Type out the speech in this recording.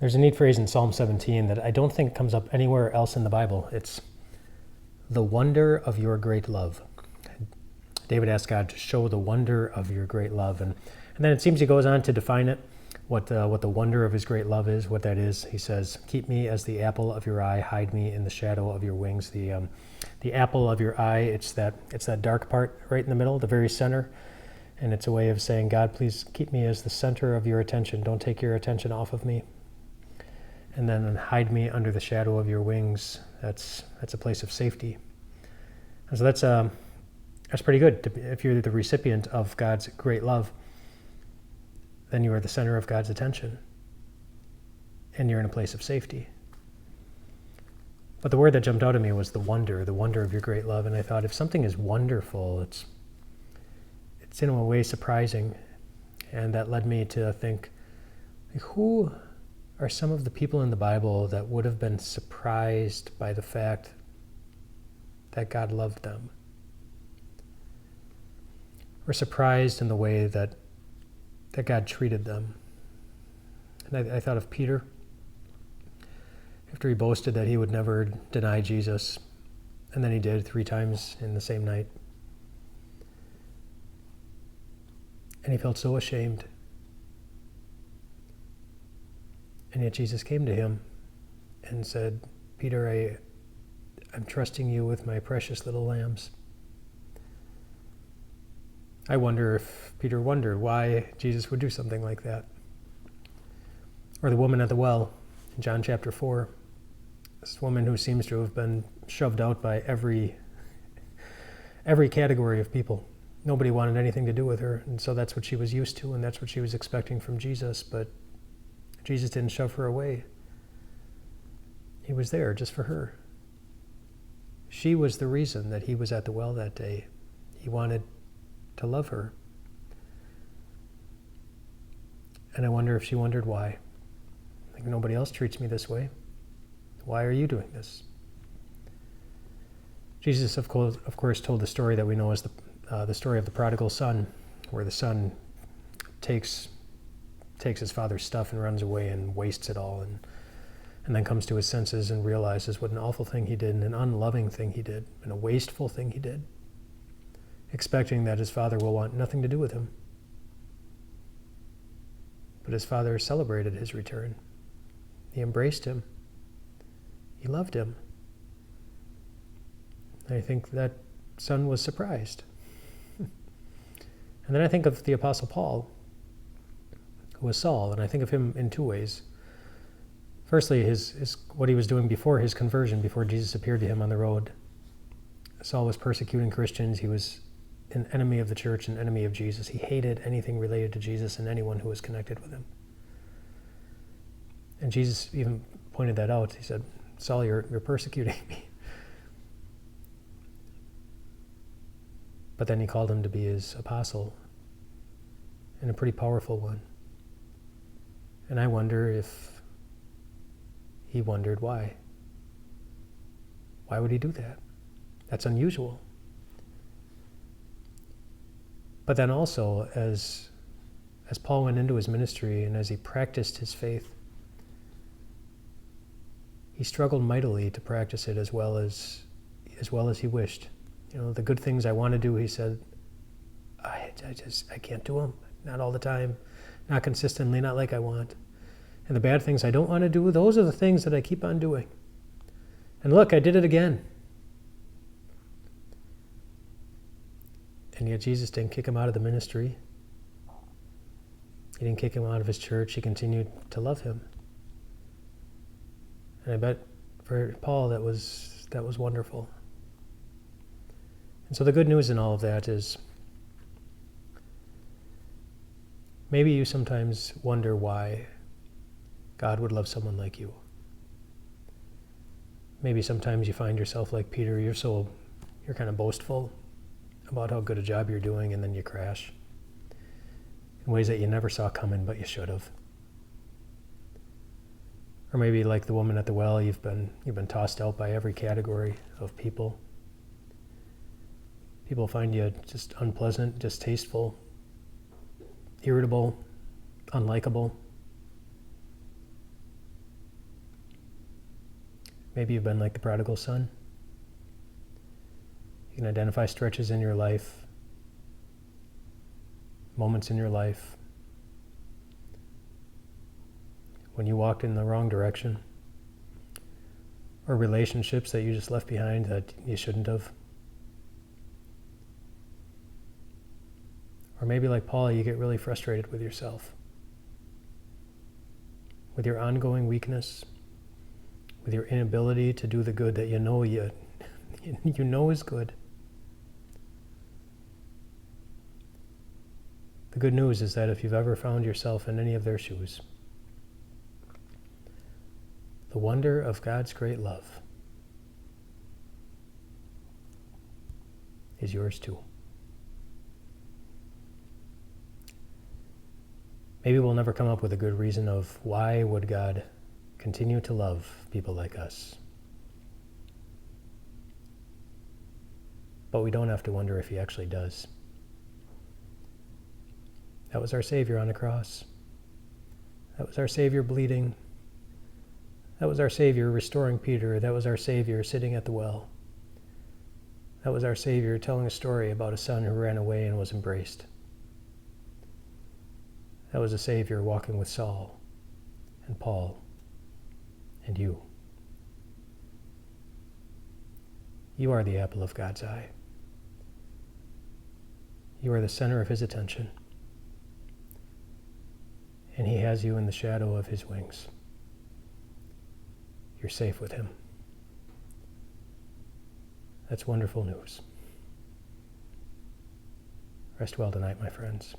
There's a neat phrase in Psalm 17 that I don't think comes up anywhere else in the Bible. It's the wonder of your great love. David asked God to show the wonder of your great love. And then it seems he goes on to define it, what the wonder of his great love is, what that is. He says, keep me as the apple of your eye, hide me in the shadow of your wings. The apple of your eye, it's that dark part right in the middle, the very center. And it's a way of saying, God, please keep me as the center of your attention. Don't take your attention off of me. And then hide me under the shadow of your wings. That's a place of safety. And so that's pretty good. If you're the recipient of God's great love, then you are the center of God's attention. And you're in a place of safety. But the word that jumped out at me was the wonder of your great love. And I thought, if something is wonderful, it's in a way surprising. And that led me to think, who are some of the people in the Bible that would have been surprised by the fact that God loved them? Or surprised in the way that God treated them? And I thought of Peter, after he boasted that he would never deny Jesus, and then he did 3 times in the same night. And he felt so ashamed. And yet Jesus came to him and said, Peter, I'm trusting you with my precious little lambs. I wonder if Peter wondered why Jesus would do something like that. Or the woman at the well in John chapter 4. This woman who seems to have been shoved out by every category of people. Nobody wanted anything to do with her, and so that's what she was used to, and that's what she was expecting from Jesus, but Jesus didn't shove her away. He was there just for her. She was the reason that he was at the well that day. He wanted to love her. And I wonder if she wondered why. Like, nobody else treats me this way. Why are you doing this? Jesus, of course, told the story that we know as the story of the prodigal son, where the son takes his father's stuff and runs away and wastes it all, and then comes to his senses and realizes what an awful thing he did, and an unloving thing he did, and a wasteful thing he did, expecting that his father will want nothing to do with him. But his father celebrated his return. He embraced him. He loved him. And I think that son was surprised. And then I think of the Apostle Paul, who was Saul, and I think of him in 2 ways. Firstly, his what he was doing before his conversion, before Jesus appeared to him on the road. Saul was persecuting Christians. He was an enemy of the church, an enemy of Jesus. He hated anything related to Jesus and anyone who was connected with him. And Jesus even pointed that out. He said, Saul, you're persecuting me. But then he called him to be his apostle, and a pretty powerful one. And I wonder if he wondered why. Why would he do that? That's unusual. But then also, as Paul went into his ministry and as he practiced his faith, he struggled mightily to practice it as well as he wished. The good things I want to do, he said, I can't do them. Not all the time, not consistently, not like I want. And the bad things I don't want to do, those are the things that I keep on doing. And look, I did it again. And yet Jesus didn't kick him out of the ministry. He didn't kick him out of his church. He continued to love him. And I bet for Paul that was wonderful. And so the good news in all of that is, maybe you sometimes wonder why God would love someone like you. Maybe sometimes you find yourself like Peter, you're kind of boastful about how good a job you're doing, and then you crash in ways that you never saw coming, but you should have. Or maybe like the woman at the well, you've been tossed out by every category of people. People find you just unpleasant, distasteful, irritable, unlikable. Maybe you've been like the prodigal son. You can identify stretches in your life, moments in your life, when you walked in the wrong direction, or relationships that you just left behind that you shouldn't have. Or maybe like Paul, you get really frustrated with yourself, with your ongoing weakness, with your inability to do the good that you know is good. The good news is that if you've ever found yourself in any of their shoes, the wonder of God's great love is yours too. Maybe we'll never come up with a good reason of why would God continue to love people like us. But we don't have to wonder if he actually does. That was our Savior on the cross. That was our Savior bleeding. That was our Savior restoring Peter. That was our Savior sitting at the well. That was our Savior telling a story about a son who ran away and was embraced. That was a Savior walking with Saul and Paul and you. You are the apple of God's eye. You are the center of his attention. And he has you in the shadow of his wings. You're safe with him. That's wonderful news. Rest well tonight, my friends.